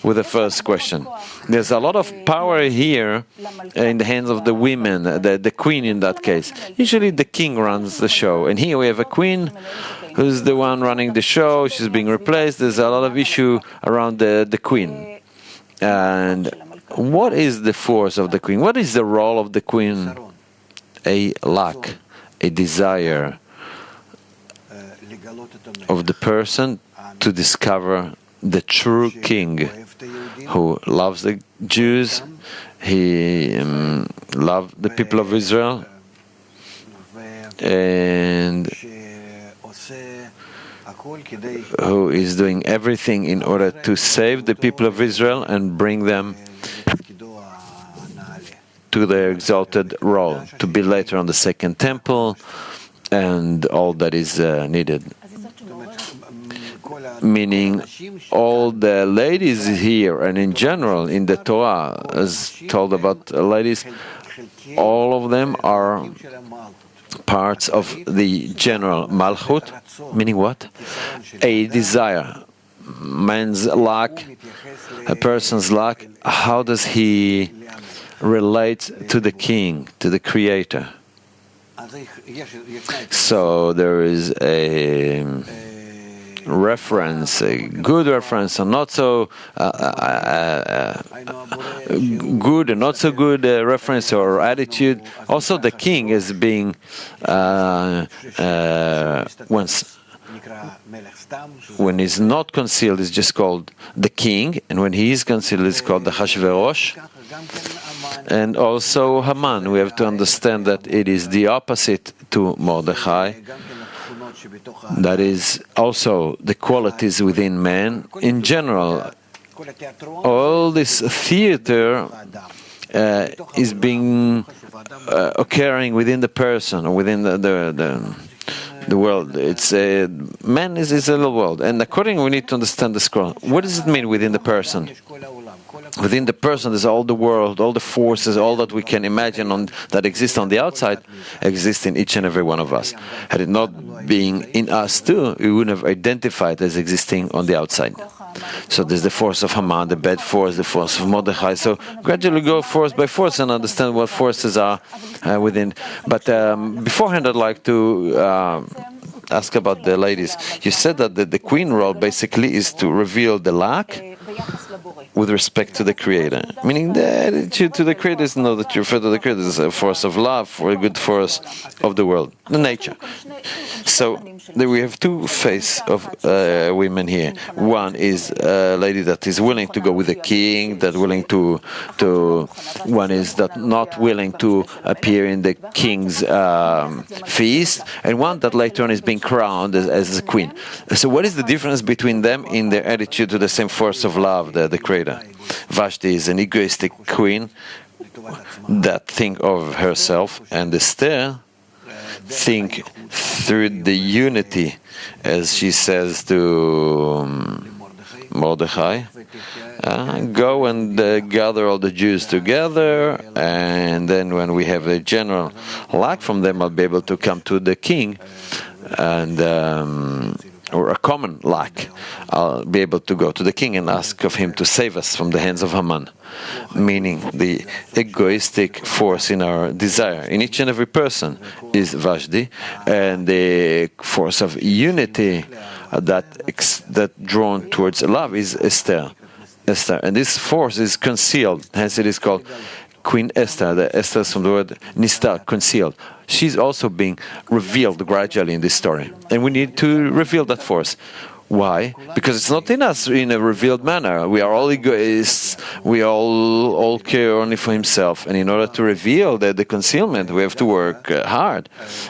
with the first question. There's a lot of power here in the hands of the women, the queen in that case. Usually the king runs the show, and here we have a queen who's the one running the show. She's being replaced. There's a lot of issue around the queen. And what is the force of the queen? What is the role of the queen? A lack, a desire of the person to discover the true king who loves the Jews, he loved the people of Israel, and who is doing everything in order to save the people of Israel and bring them to their exalted role, to be later on the second temple and all that is needed. Meaning all the ladies here and in general in the Torah, as told about ladies, all of them are parts of the general Malchut, meaning what? A desire. Man's lack, a person's lack, how does he relate to the king, to the creator? So there is a reference, a good reference, and not so good and not so good reference or attitude. Also, the king is being once when he's not concealed, is just called the king, and when he is concealed, it's called the Hashverosh. And also Haman. We have to understand that it is the opposite to Mordechai. That is also the qualities within man. In general, all this theater is being occurring within the person, or within the world. It's man is a little world, and accordingly we need to understand the scroll. What does it mean within the person? Within the person, there's all the world, all the forces, all that we can imagine that exist on the outside, exist in each and every one of us. Had it not been in us too, we wouldn't have identified as existing on the outside. So there's the force of Haman, the bad force, the force of Mordechai. So gradually go force by force and understand what forces are within. But beforehand, I'd like to ask about the ladies. You said that the queen role basically is to reveal the lack with respect to the Creator. Meaning the attitude to the Creator is not that you refer to the Creator as a force of love or a good force of the world, the nature. So we have two faces of women here. One is a lady that is willing to go with the king, that willing to one is that not willing to appear in the king's feast, and one that later on is being crowned as a queen. So what is the difference between them in their attitude to the same force of love, the Creator? Vashti is an egoistic queen that think of herself, and Esther think through the unity, as she says to Mordechai, go and gather all the Jews together, and then when we have a general lack from them, I'll be able to come to the king, and or a common lack, I'll be able to go to the king and ask of him to save us from the hands of Haman. Meaning the egoistic force in our desire, in each and every person, is Vashti, and the force of unity that drawn towards love is Esther. And this force is concealed, hence it is called Queen Esther. The Esther is from the word nistar, concealed. She's also being revealed gradually in this story. And we need to reveal that force. Why? Because it's not in us in a revealed manner. We are all egoists. We all care only for himself. And in order to reveal the concealment, we have to work hard.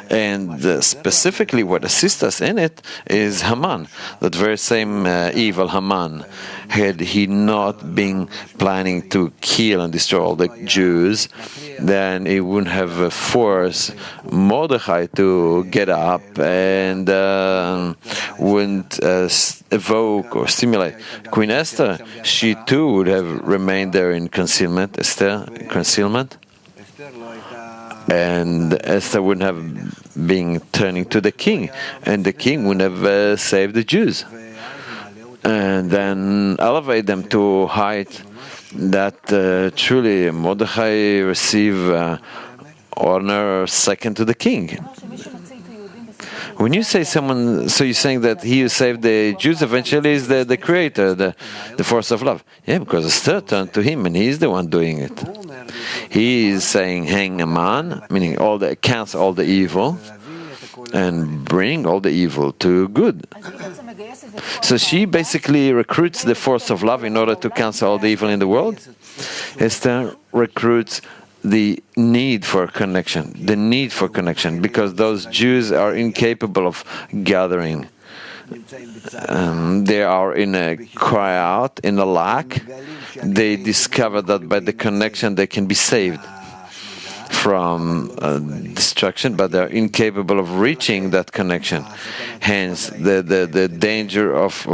And specifically what assists us in it is Haman. That very same evil Haman. Had he not been planning to kill and destroy all the Jews, then he wouldn't have forced Mordechai to get up and wouldn't evoke or stimulate Queen Esther. She too would have remained there in concealment, and Esther wouldn't have been turning to the king, and the king wouldn't have saved the Jews. and then elevate them to height that truly Mordechai receive honor second to the king. When you say someone, so you're saying that he who saved the Jews eventually is the creator, the force of love. Yeah, because Esther turned to him and he's the one doing it. He is saying, hang a man, meaning cancel all the evil and bring all the evil to good. So she basically recruits the force of love in order to cancel all the evil in the world. Esther recruits the need for connection, because those Jews are incapable of gathering. They are in a cry out, in a lack. They discover that by the connection they can be saved from destruction, but they are incapable of reaching that connection. Hence, the danger of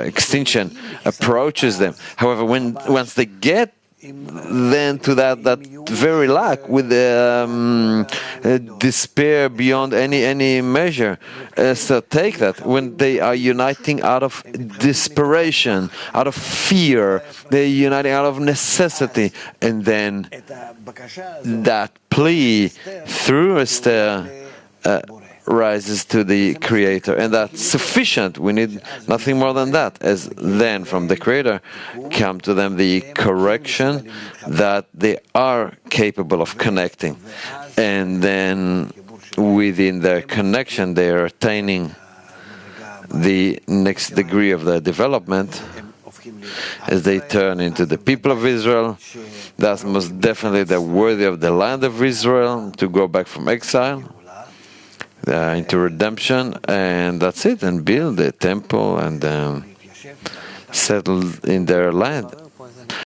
extinction approaches them. However, once they get then to that very lack, with despair beyond any measure, so take that when they are uniting out of desperation, out of fear, they're uniting out of necessity, and then that plea through Esther rises to the Creator, and that's sufficient. We need nothing more than that, as then from the Creator come to them the correction that they are capable of connecting, and then within their connection they are attaining the next degree of their development as they turn into the people of Israel. That's most definitely they're worthy of the land of Israel, to go back from exile into redemption, and that's it, and build a temple and settle in their land.